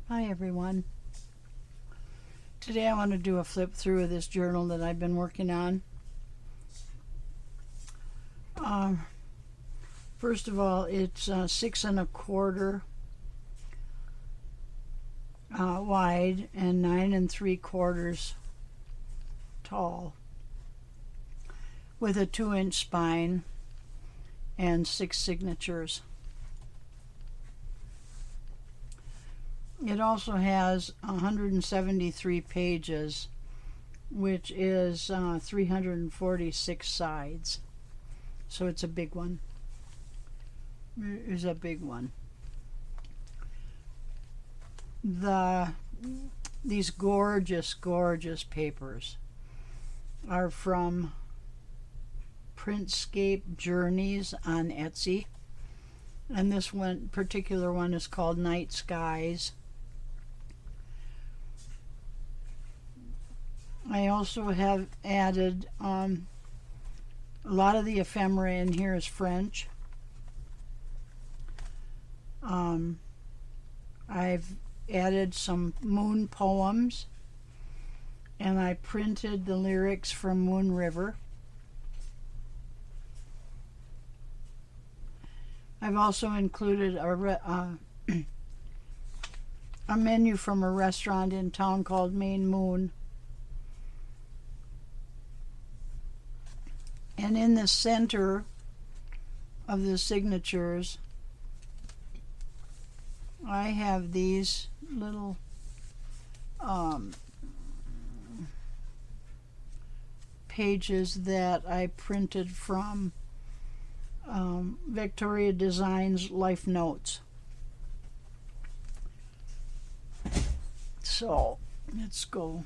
Hi everyone. Today I want to do a flip through of this journal that I've been working on. First of all, it's 6 1/4 wide and 9 3/4 tall, with a 2-inch spine and 6 signatures. It also has 173 pages, which is 346 sides. So it's a big one. It is a big one. These gorgeous, gorgeous papers are from Printscape Journeys on Etsy. And this particular one is called Night Skies. I also have added a lot of the ephemera in here is French. I've added some moon poems, and I printed the lyrics from Moon River. I've also included a menu from a restaurant in town called Maine Moon. And in the center of the signatures, I have these little pages that I printed from Victoria Designs Life Notes. So let's go.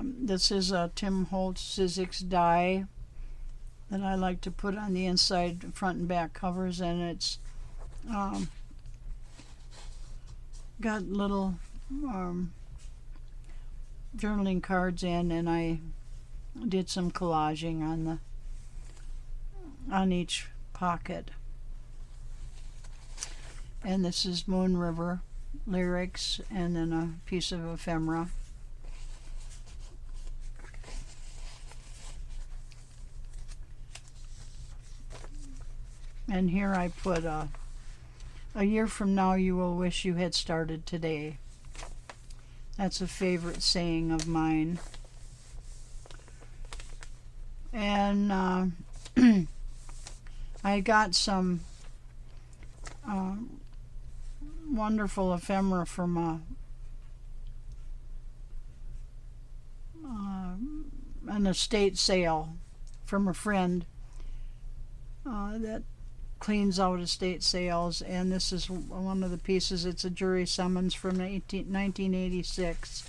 This is a Tim Holtz Sizzix die that I like to put on the inside front and back covers, and it's got little journaling cards in, and I did some collaging on each pocket. And this is Moon River lyrics, and then a piece of ephemera. And here I put a year from now you will wish you had started today. That's a favorite saying of mine. And I got some wonderful ephemera from an estate sale from a friend that cleans out estate sales, and this is one of the pieces. It's a jury summons from 1986.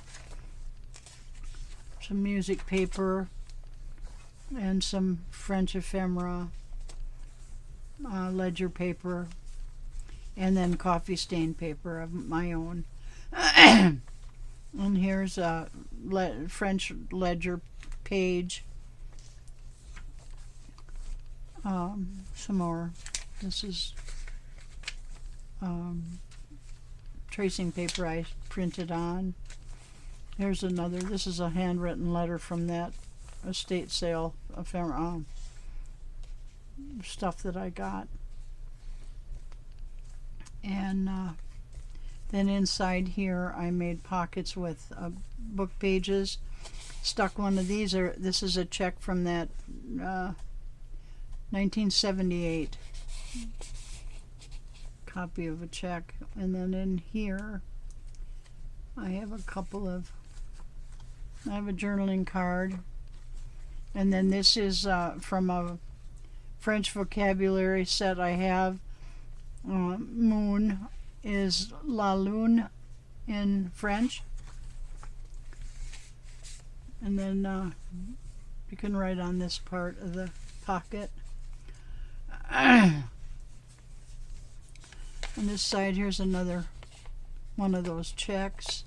Some music paper and some French ephemera, ledger paper, and then coffee stain paper of my own. And here's a French ledger page. Some more. This is tracing paper I printed on. Here's another. This is a handwritten letter from that estate sale stuff that I got. And then inside here I made pockets with book pages. Stuck one of these. This is a check from that 1978 copy of a check. And then in here I have a journaling card, and then this is from a French vocabulary set I have. Moon is la lune in French, and then you can write on this part of the pocket. On this side, here's another one of those checks,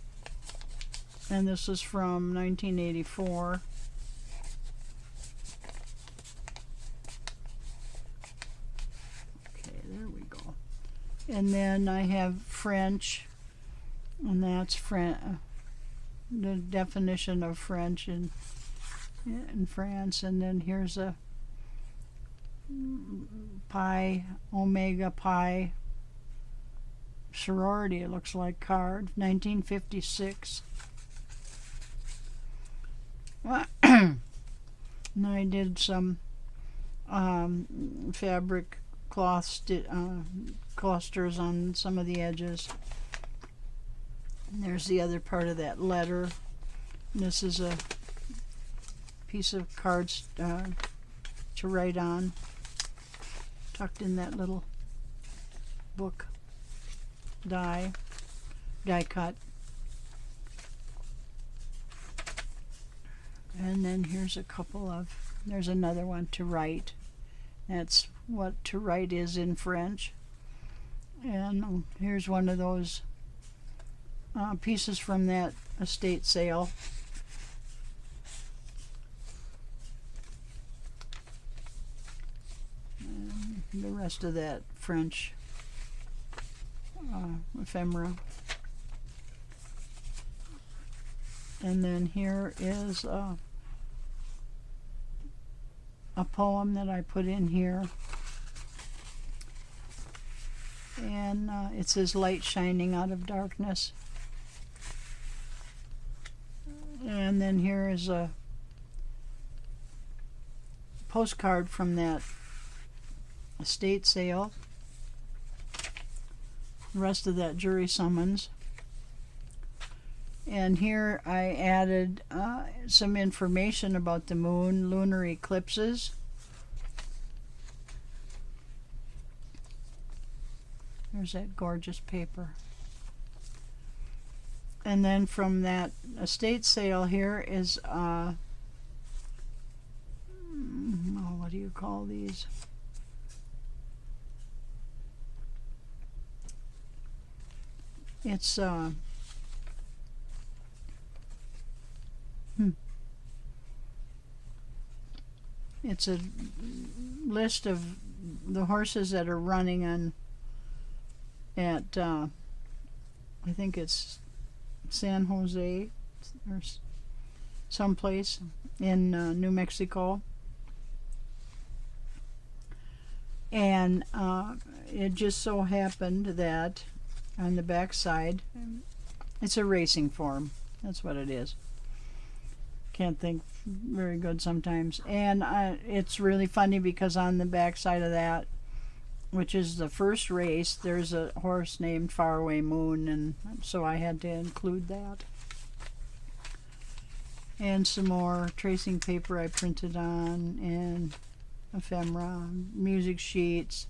and this is from 1984. Okay, there we go. And then I have French And that's the definition of French in France. And then here's a Pi Omega Pi sorority, it looks like, card, 1956. And I did some fabric cloth clusters on some of the edges. And there's the other part of that letter. And this is a piece of cards to write on, tucked in that little book die cut. And then here's there's another one, to write. That's what to write is in French. And here's one of those pieces from that estate sale. And the rest of that French ephemera. And then here is a poem that I put in here. And it says, "Light shining out of darkness." And then here is a postcard from that estate sale. The rest of that jury summons. And here I added some information about the moon, lunar eclipses. There's that gorgeous paper. And then from that estate sale here is, what do you call these? It's it's a list of the horses that are running at I think it's San Jose or someplace in New Mexico. And it just so happened that on the back side, it's a racing form. That's what it is. Can't think very good sometimes. And it's really funny because on the back side of that, which is the first race, there's a horse named Faraway Moon, and so I had to include that. And some more tracing paper I printed on, and ephemera, music sheets.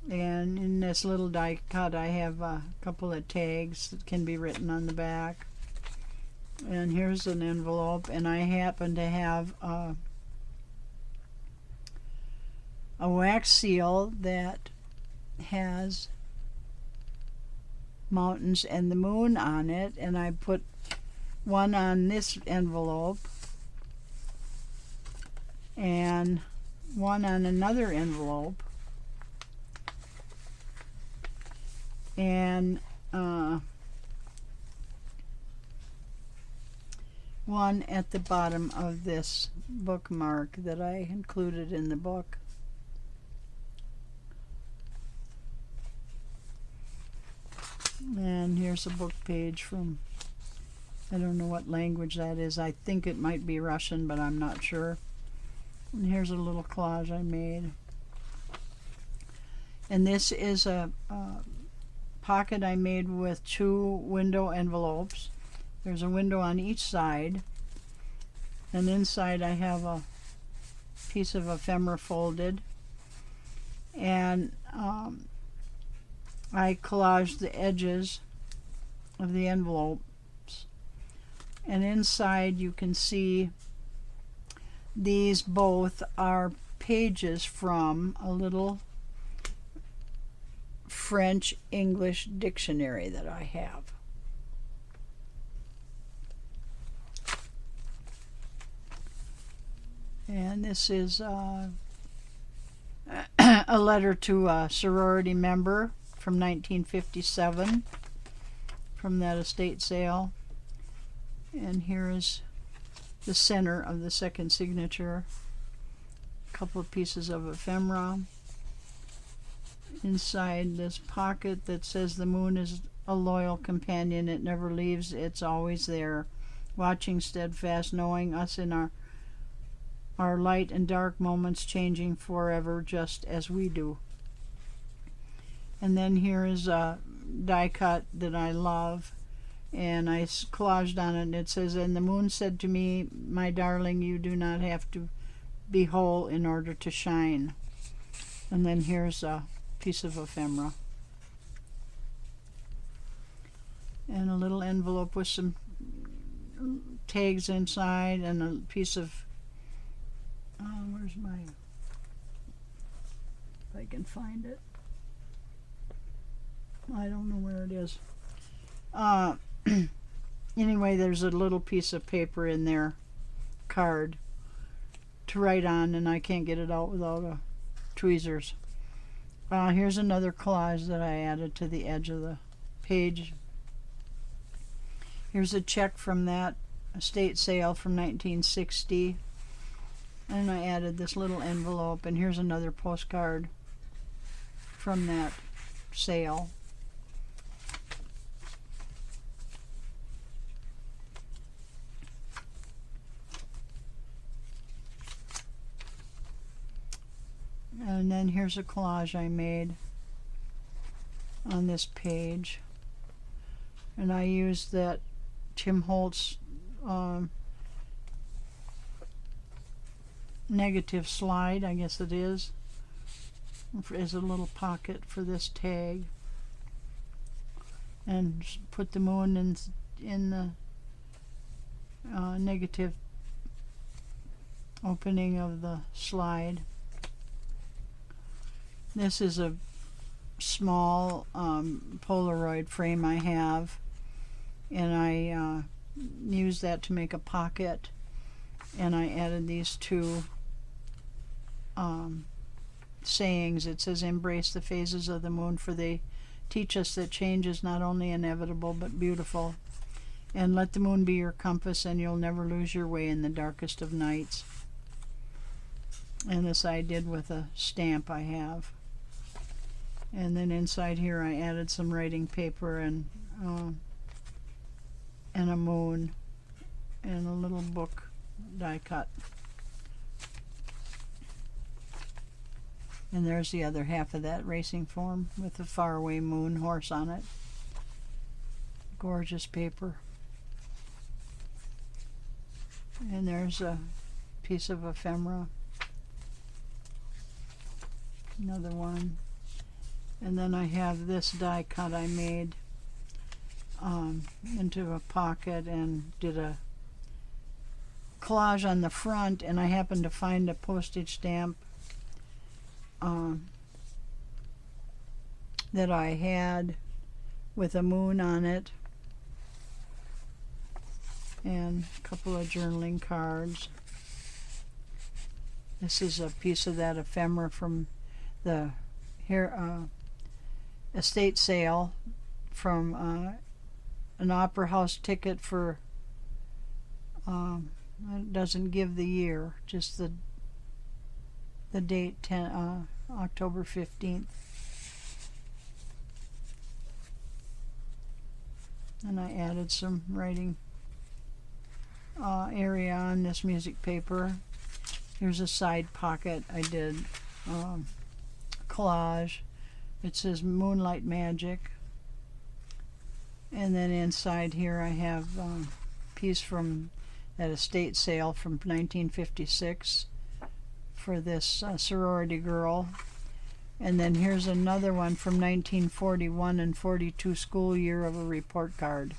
And in this little die cut I have a couple of tags that can be written on the back. And here's an envelope, and I happen to have a wax seal that has mountains and the moon on it, and I put one on this envelope and one on another envelope, and one at the bottom of this bookmark that I included in the book. And here's a book page from, I don't know what language that is. I think it might be Russian, but I'm not sure. And here's a little collage I made. And this is a pocket I made with 2 window envelopes. There's a window on each side, and inside I have a piece of ephemera folded, and I collaged the edges of the envelopes, and inside you can see these both are pages from a little French-English dictionary that I have. And this is a letter to a sorority member from 1957 from that estate sale. And here is the center of the second signature. A couple of pieces of ephemera. Inside this pocket that says the moon is a loyal companion. It never leaves. It's always there, watching steadfast, knowing us in our light and dark moments, changing forever just as we do. And then here is a die cut that I love, and I collaged on it, and it says, "And the moon said to me, my darling, you do not have to be whole in order to shine." And then here's a piece of ephemera. And a little envelope with some tags inside, and a piece of, where's my, if I can find it. I don't know where it is. Anyway, there's a little piece of paper in there, card, to write on, and I can't get it out without tweezers. Here's another collage that I added to the edge of the page. Here's a check from that estate sale from 1960. And I added this little envelope, and here's another postcard from that sale. And then here's a collage I made on this page. And I used that Tim Holtz negative slide, I guess it is, as a little pocket for this tag. And put the moon in the negative opening of the slide. This is a small Polaroid frame I have, and I used that to make a pocket, and I added these two sayings. It says, "Embrace the phases of the moon, for they teach us that change is not only inevitable but beautiful, and let the moon be your compass, and you'll never lose your way in the darkest of nights." And this I did with a stamp I have. And then inside here I added some writing paper and a moon and a little book die cut. And there's the other half of that racing form with the faraway moon horse on it. Gorgeous paper. And there's a piece of ephemera. Another one. And then I have this die cut I made into a pocket and did a collage on the front, and I happened to find a postage stamp that I had with a moon on it, and a couple of journaling cards. This is a piece of that ephemera from the estate sale, from an opera house ticket for it doesn't give the year, just the date, October 15th. And I added some writing area on this music paper. Here's a side pocket I did collage. It says Moonlight Magic. And then inside here I have a piece from that estate sale from 1956 for this sorority girl. And then here's another one from 1941 and 42 school year of a report card.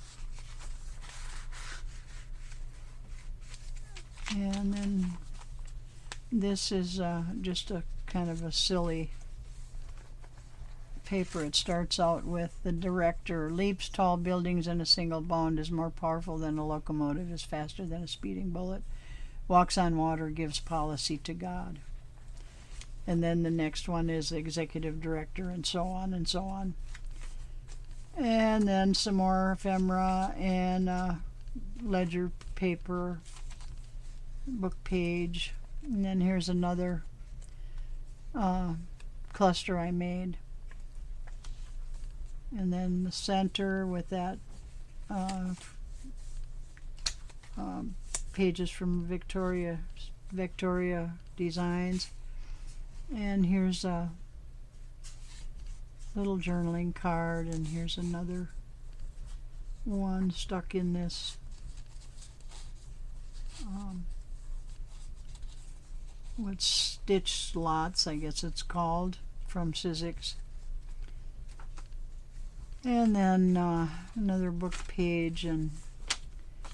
And then this is just a kind of a silly paper. It starts out with, "The director leaps tall buildings in a single bound, is more powerful than a locomotive, is faster than a speeding bullet, walks on water, gives policy to God." And then the next one is executive director, and so on and so on. And then some more ephemera and ledger paper book page. And then here's another cluster I made. And then the center with that pages from Victoria Designs. And here's a little journaling card, and here's another one stuck in this with stitch slots, I guess it's called, from Sizzix. And then another book page, and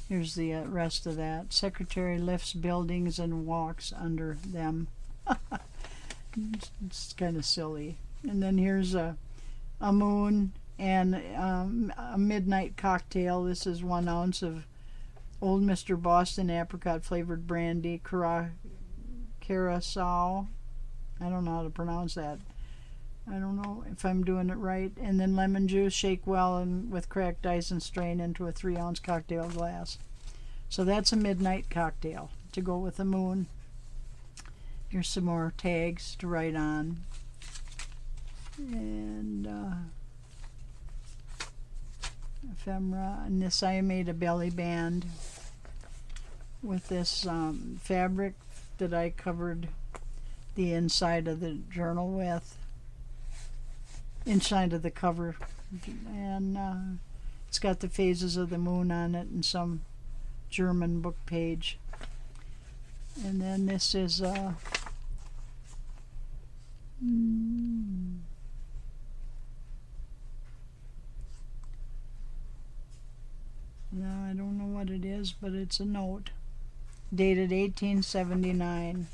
here's the rest of that. Secretary lifts buildings and walks under them. It's kind of silly. And then here's a moon and a midnight cocktail. This is 1 ounce of Old Mr. Boston apricot flavored brandy, curacao. I don't know how to pronounce that. I don't know if I'm doing it right. And then lemon juice, shake well and with cracked ice and strain into a 3 ounce cocktail glass. So that's a midnight cocktail to go with the moon. Here's some more tags to write on. And ephemera. And this, I made a belly band with this fabric that I covered the inside of the journal with. Inside of the cover. And it's got the phases of the moon on it and some German book page. And then this is no, I don't know what it is, but it's a note dated 1879.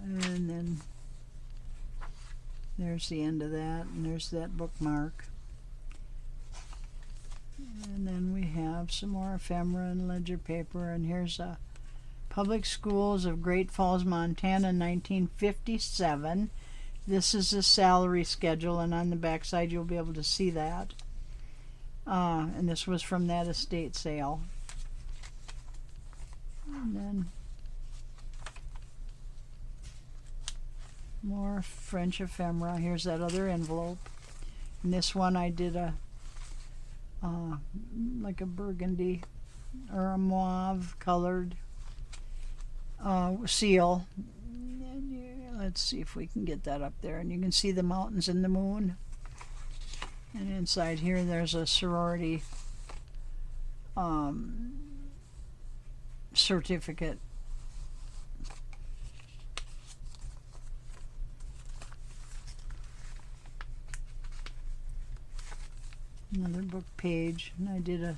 And then there's the end of that, and there's that bookmark. And then we have some more ephemera and ledger paper, and here's a Public Schools of Great Falls, Montana, 1957. This is a salary schedule, and on the back side you'll be able to see that. And this was from that estate sale. And then more French ephemera. Here's that other envelope. And this one I did a like a burgundy or a mauve colored seal. Let's see if we can get that up there, and you can see the mountains and the moon. And inside here there's a sorority certificate. Another book page, and I did a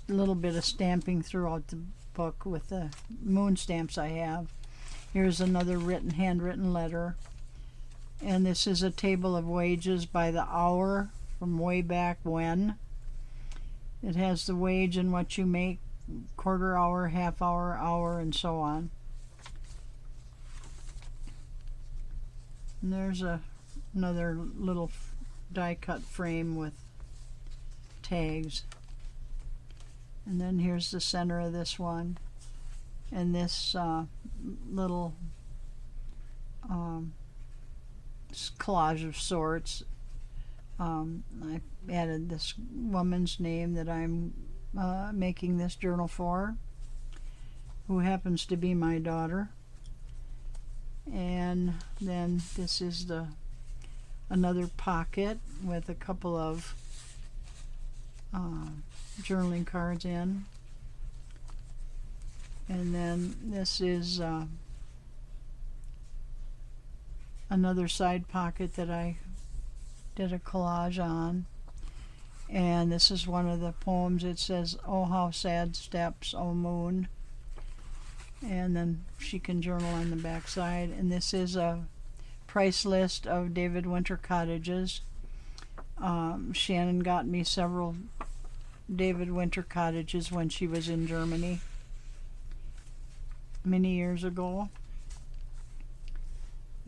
little bit of stamping throughout the book with the moon stamps I have. Here's another handwritten letter, and this is a table of wages by the hour from way back when. It has the wage and what you make, quarter hour, half hour, hour, and so on. And there's another little die cut frame with tags. And then here's the center of this one, and this little collage of sorts. I added this woman's name that I'm making this journal for, who happens to be my daughter. And then this is another pocket with a couple of journaling cards in. And then this is another side pocket that I did a collage on. And this is one of the poems. It says, "Oh, how sad steps, oh moon." And then she can journal on the back side. And this is a price list of David Winter cottages. Shannon got me several David Winter cottages when she was in Germany many years ago.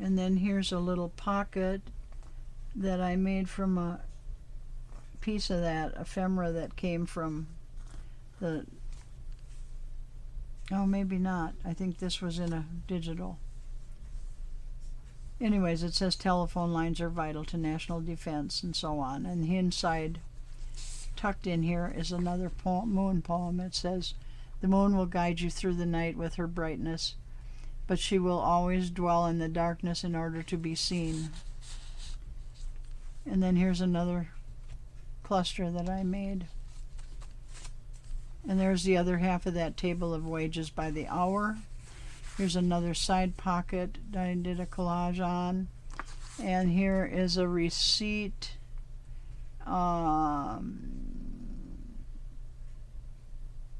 And then here's a little pocket that I made from a piece of that ephemera that came from the, oh, maybe not. I think this was in a digital. Anyways, it says telephone lines are vital to national defense and so on. And inside, tucked in here, is another moon poem. It says, the moon will guide you through the night with her brightness, but she will always dwell in the darkness in order to be seen. And then here's another cluster that I made. And there's the other half of that table of wages by the hour. Here's another side pocket that I did a collage on. And here is a receipt dated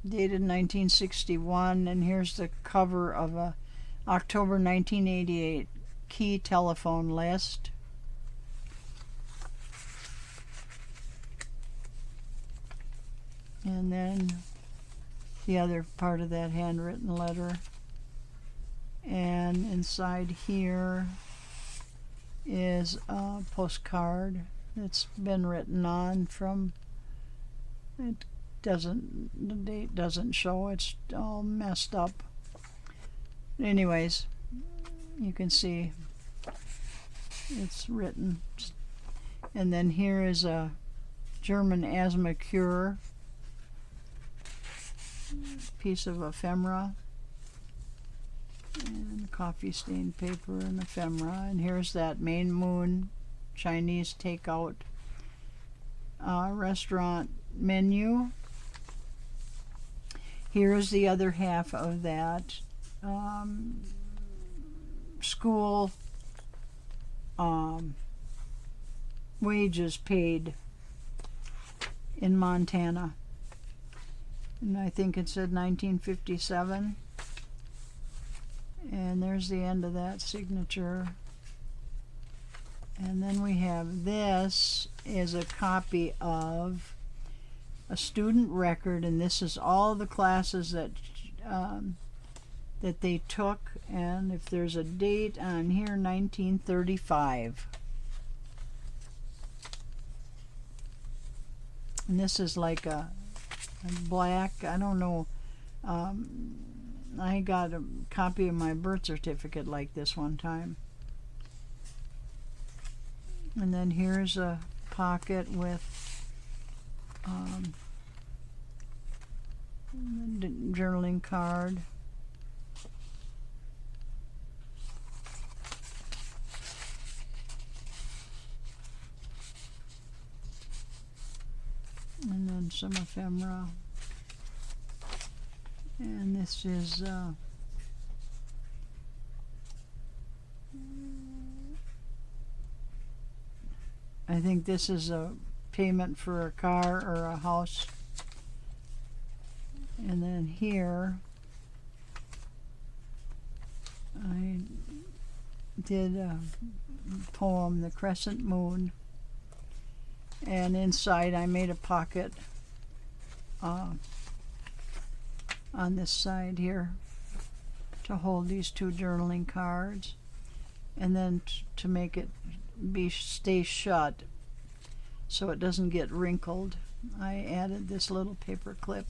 1961. And here's the cover of a October 1988 key telephone list. And then the other part of that handwritten letter. And inside here is a postcard that's been written on from, it doesn't, the date doesn't show, it's all messed up. Anyways, you can see it's written. And then here is a German asthma cure piece of ephemera and coffee stained paper and ephemera. And here's that Main Moon Chinese takeout restaurant menu. Here's the other half of that school wages paid in Montana. And I think it said 1957. And there's the end of that signature. And then we have, this is a copy of a student record, and this is all the classes that that they took. And if there's a date on here, 1935. And this is like a black, I don't know, I got a copy of my birth certificate like this one time. And then here's a pocket with journaling card. And then some ephemera. And this is I think this is a payment for a car or a house. And then here I did a poem, The Crescent Moon, and inside I made a pocket on this side here to hold these two journaling cards, and then to make it stay shut so it doesn't get wrinkled, I added this little paper clip.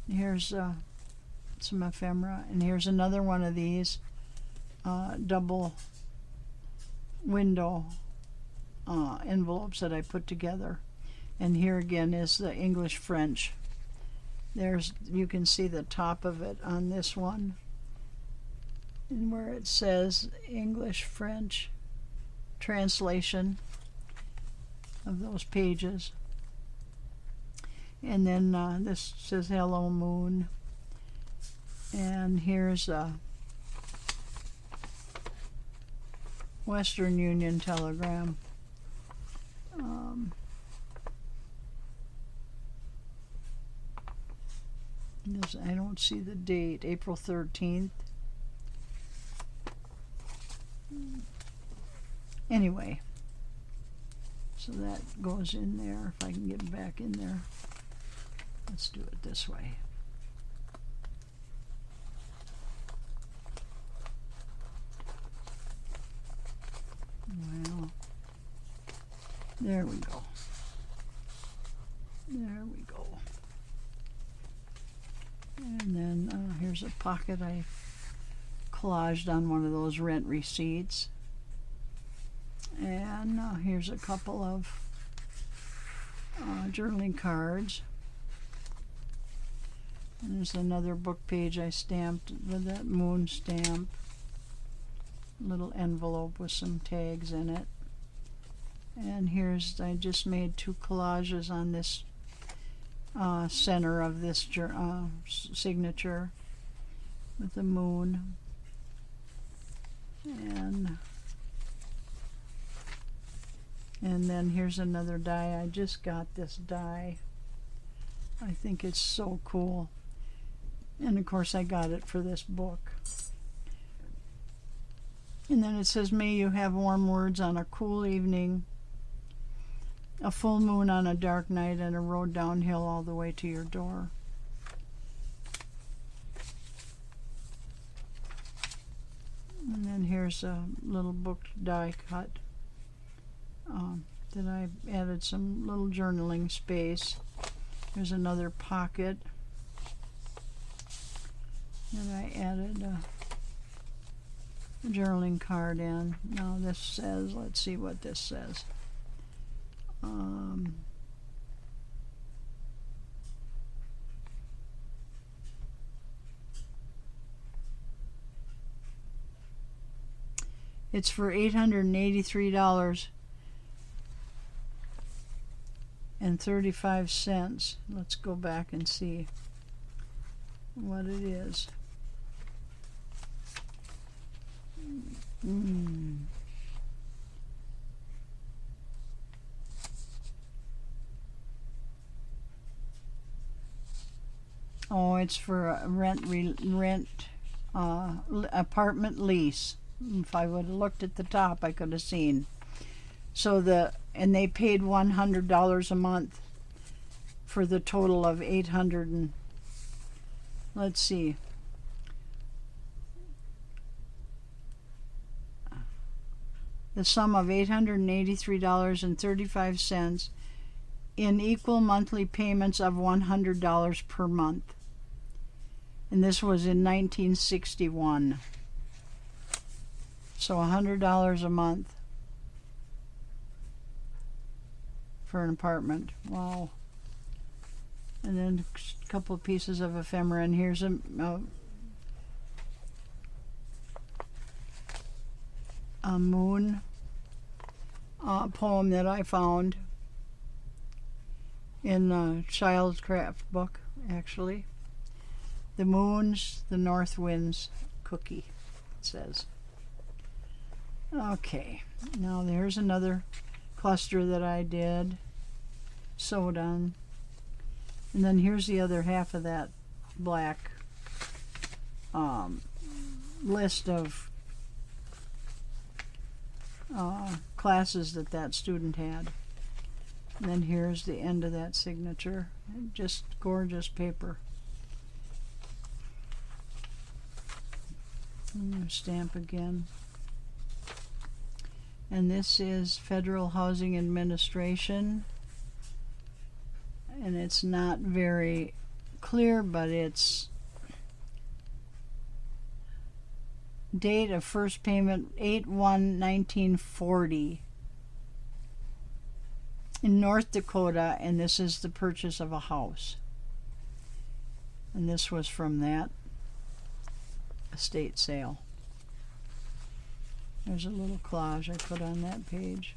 Here's some ephemera, and here's another one of these double window envelopes that I put together. And here again is the English French. There's, you can see the top of it on this one, and where it says English French translation of those pages. And then this says Hello Moon, and here's a Western Union telegram. I don't see the date, April 13th. Anyway, so that goes in there. If I can get back in there, let's do it this way. There we go. There we go. And then here's a pocket I collaged on one of those rent receipts. And here's a couple of journaling cards. And there's another book page I stamped with that moon stamp. Little envelope with some tags in it. And here's, I just made two collages on this center of this signature with the moon. And then here's another die. I just got this die. I think it's so cool. And of course I got it for this book. And then it says, may you have warm words on a cool evening, a full moon on a dark night, and a road downhill all the way to your door. And then here's a little book die cut that I added some little journaling space. There's another pocket that I added a journaling card in. Now this says, let's see what this says. It's for $883.35. Let's go back and see what it is. Oh, it's for a apartment lease. If I would have looked at the top, I could have seen. So and they paid $100 a month for the total of 800 and let's see. The sum of $883.35 in equal monthly payments of $100 per month. And this was in 1961. So $100 a month for an apartment. Wow. And then a couple of pieces of ephemera. And here's a moon poem that I found in a child's craft book, actually. The moon's the north wind's cookie, it says. Okay, now there's another cluster that I did, sewed on. And then here's the other half of that black list of classes that student had. And then here's the end of that signature. Just gorgeous paper. Stamp again. And this is Federal Housing Administration. And it's not very clear, but it's date of first payment 8/1/1940 in North Dakota, and this is the purchase of a house. And this was from that estate sale. There's a little collage I put on that page.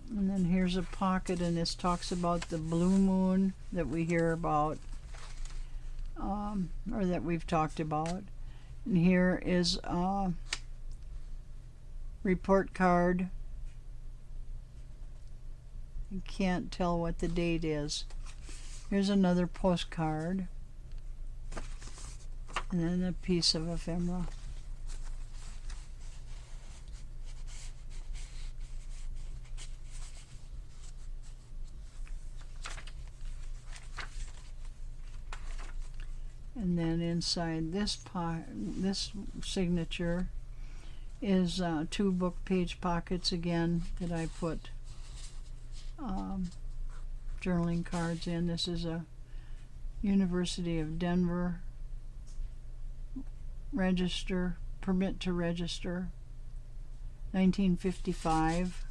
And then here's a pocket, and this talks about the blue moon that we hear about, or that we've talked about. And here is a report card. You can't tell what the date is. Here's another postcard. And then a piece of ephemera. And then inside this signature is 2 book page pockets again that I put journaling cards in. This is a University of Denver permit to register, 1955.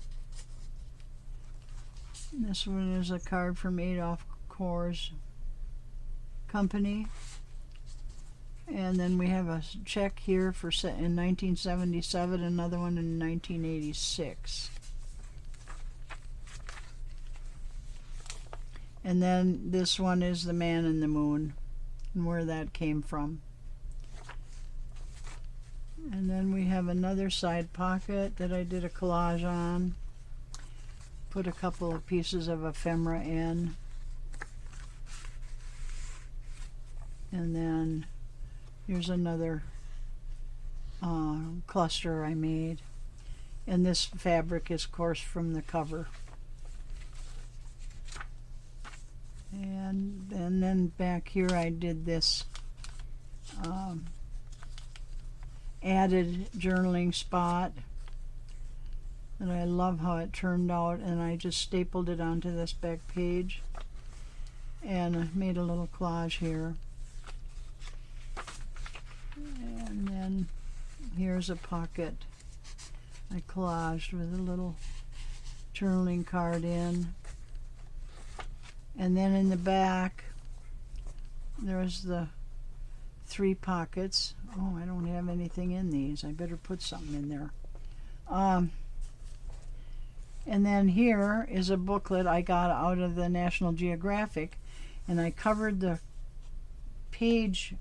This one is a card from Adolph Coors Company. And then we have a check here for in 1977, another one in 1986. And then this one is The Man in the Moon and where that came from. And then we have another side pocket that I did a collage on. Put a couple of pieces of ephemera in. And then here's another cluster I made. And this fabric is, of course, from the cover. And then back here I did this added journaling spot. And I love how it turned out, and I just stapled it onto this back page and I made a little collage here. And then here's a pocket I collaged with a little journaling card in. And then in the back there's the 3 pockets. Oh, I don't have anything in these. I better put something in there. And then here is a booklet I got out of the National Geographic, and I covered the page,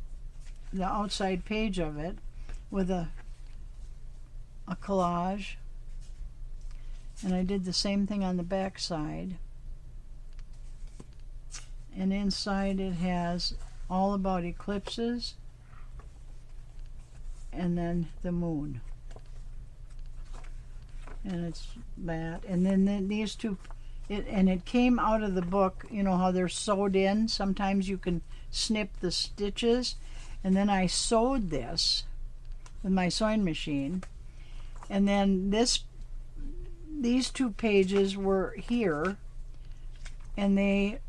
the outside page of it, with a collage, and I did the same thing on the back side. And inside it has all about eclipses and then the moon. And it's that. And then these two, it came out of the book. You know how they're sewed in? Sometimes you can snip the stitches. And then I sewed this with my sewing machine. And then these 2 pages were here, and they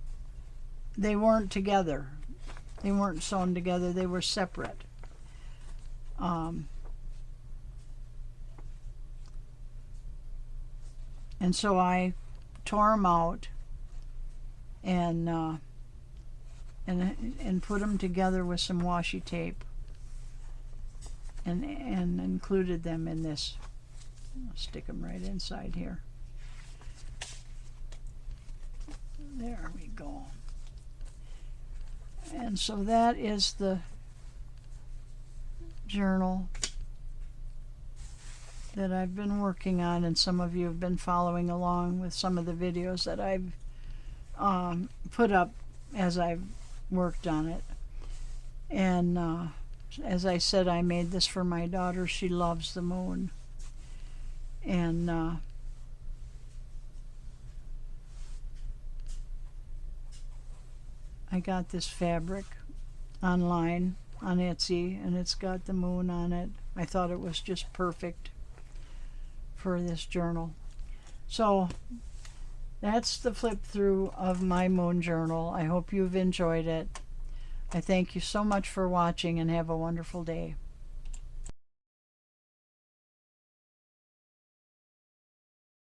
weren't together. They weren't sewn together. They were separate. And so I tore them out and put them together with some washi tape and included them in this. I'll stick them right inside here. There we go. And so that is the journal that I've been working on, and some of you have been following along with some of the videos that I've put up as I've worked on it. And as I said, I made this for my daughter. She loves the moon. And I got this fabric online on Etsy, and it's got the moon on it. I thought it was just perfect for this journal. So that's the flip through of my moon journal. I hope you've enjoyed it. I thank you so much for watching, and have a wonderful day.